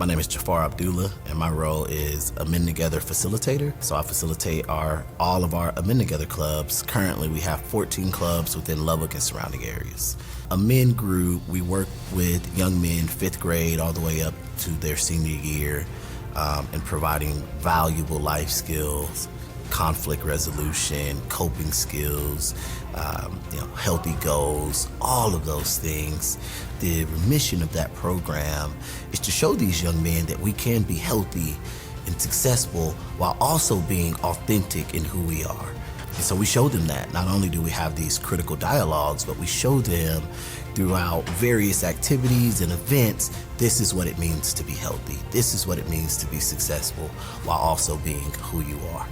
My name is Jafar Abdullah, and my role is AMEND Together facilitator. So I facilitate all of our AMEND Together clubs. Currently, we have 14 clubs within Lubbock and surrounding areas. AMEND Group, we work with young men 5th grade all the way up to their senior year in providing valuable life skills, conflict resolution, coping skills, healthy goals, all of those things. The mission of that program is to show these young men that we can be healthy and successful while also being authentic in who we are. And so we show them that. Not only do we have these critical dialogues, but we show them throughout various activities and events, this is what it means to be healthy. This is what it means to be successful while also being who you are.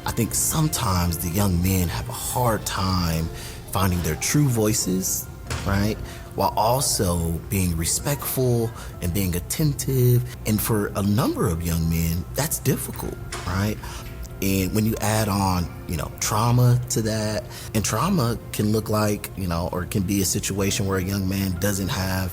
I think sometimes the young men have a hard time finding their true voices, right? While also being respectful and being attentive. And for a number of young men, that's difficult, right? And when you add on, trauma to that, and trauma can look like, or can be a situation where a young man doesn't have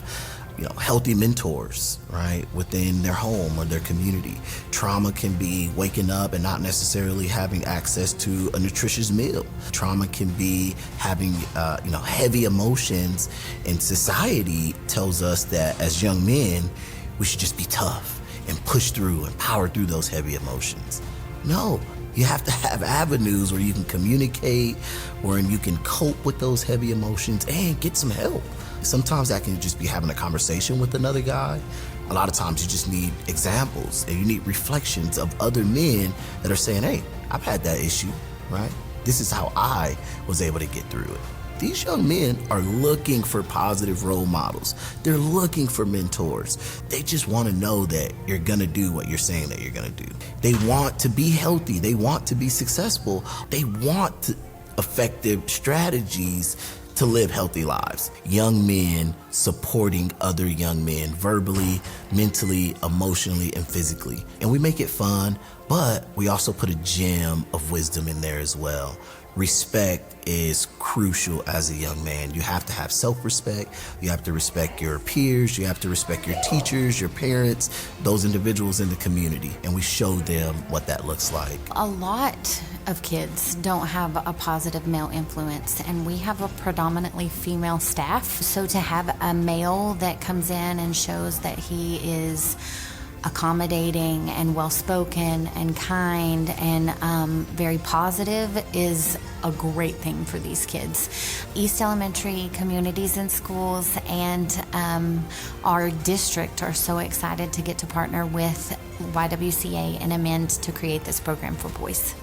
healthy mentors, right, within their home or their community. Trauma can be waking up and not necessarily having access to a nutritious meal. Trauma can be having, heavy emotions, and society tells us that as young men, we should just be tough and push through and power through those heavy emotions. No, you have to have avenues where you can communicate, where you can cope with those heavy emotions and get some help. Sometimes that can just be having a conversation with another guy. A lot of times you just need examples and you need reflections of other men that are saying, hey, I've had that issue, right? This is how I was able to get through it. These young men are looking for positive role models. They're looking for mentors. They just want to know that you're going to do what you're saying that you're going to do. They want to be healthy. They want to be successful. They want effective strategies to live healthy lives. Young men supporting other young men verbally, mentally, emotionally, and physically. And we make it fun, but we also put a gem of wisdom in there as well. Respect is crucial as a young man. You have to have self-respect. You have to respect your peers. You have to respect your teachers, your parents, those individuals in the community. And we show them what that looks like. A lot of kids don't have a positive male influence, and we have a predominantly female staff. So to have a male that comes in and shows that he is accommodating and well-spoken and kind and very positive is a great thing for these kids. East Elementary communities and schools and our district are so excited to get to partner with YWCA and AMEND to create this program for boys.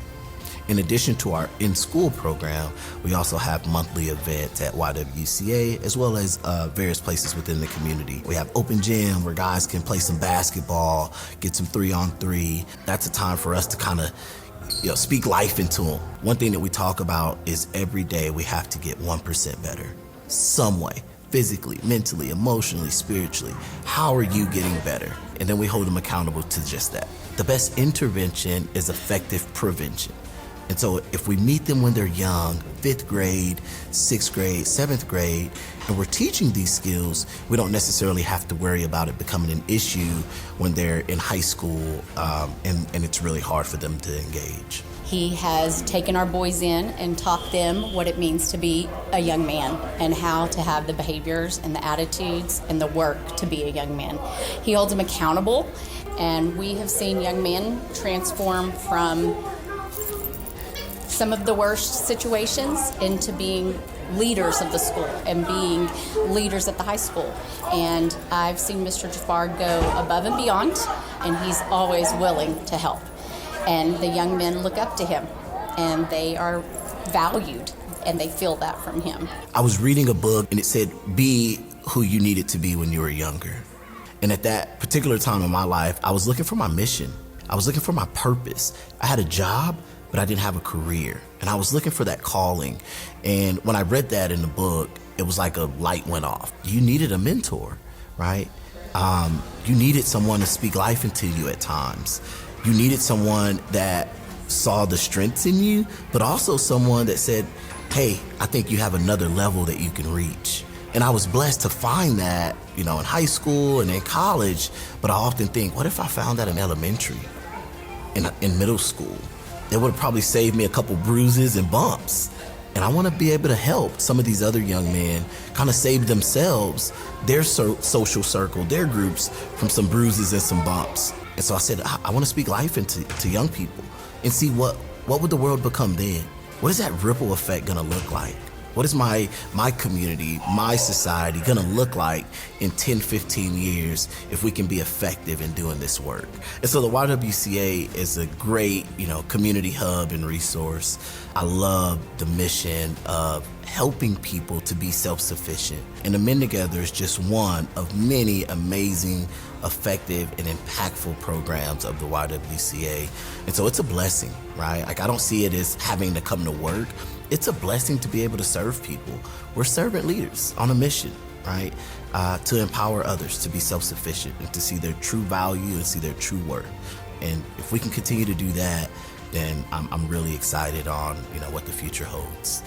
In addition to our in-school program, we also have monthly events at YWCA as well as various places within the community. We have open gym where guys can play some basketball, get some 3-on-3. That's a time for us to kind of speak life into them. One thing that we talk about is every day we have to get 1% better, some way. Physically, mentally, emotionally, spiritually. How are you getting better? And then we hold them accountable to just that. The best intervention is effective prevention. And so if we meet them when they're young, 5th grade, 6th grade, 7th grade, and we're teaching these skills, we don't necessarily have to worry about it becoming an issue when they're in high school and it's really hard for them to engage. He has taken our boys in and taught them what it means to be a young man and how to have the behaviors and the attitudes and the work to be a young man. He holds them accountable, and we have seen young men transform from some of the worst situations into being leaders of the school and being leaders at the high school. And I've seen Mr. Jafar go above and beyond, and he's always willing to help. And the young men look up to him, and they are valued, and they feel that from him. I was reading a book, and it said, be who you needed to be when you were younger. And at that particular time in my life, I was looking for my mission. I was looking for my purpose. I had a job, but I didn't have a career. And I was looking for that calling. And when I read that in the book, it was like a light went off. You needed a mentor, right? You needed someone to speak life into you at times. You needed someone that saw the strengths in you, but also someone that said, hey, I think you have another level that you can reach. And I was blessed to find that, in high school and in college, but I often think, what if I found that in elementary, in middle school? It would have probably saved me a couple bruises and bumps. And I want to be able to help some of these other young men kind of save themselves, their social circle, their groups from some bruises and some bumps. And so I said, I want to speak life into young people and see what would the world become then? What is that ripple effect going to look like? What is my community, my society going to look like in 10, 15 years if we can be effective in doing this work? And so the YWCA is a great, community hub and resource. I love the mission of helping people to be self-sufficient. And AMEND Together is just one of many amazing, effective, and impactful programs of the YWCA. And so it's a blessing, right? Like, I don't see it as having to come to work. It's a blessing to be able to serve people. We're servant leaders on a mission, right? To empower others to be self-sufficient and to see their true value and see their true worth. And if we can continue to do that, then I'm really excited on, what the future holds.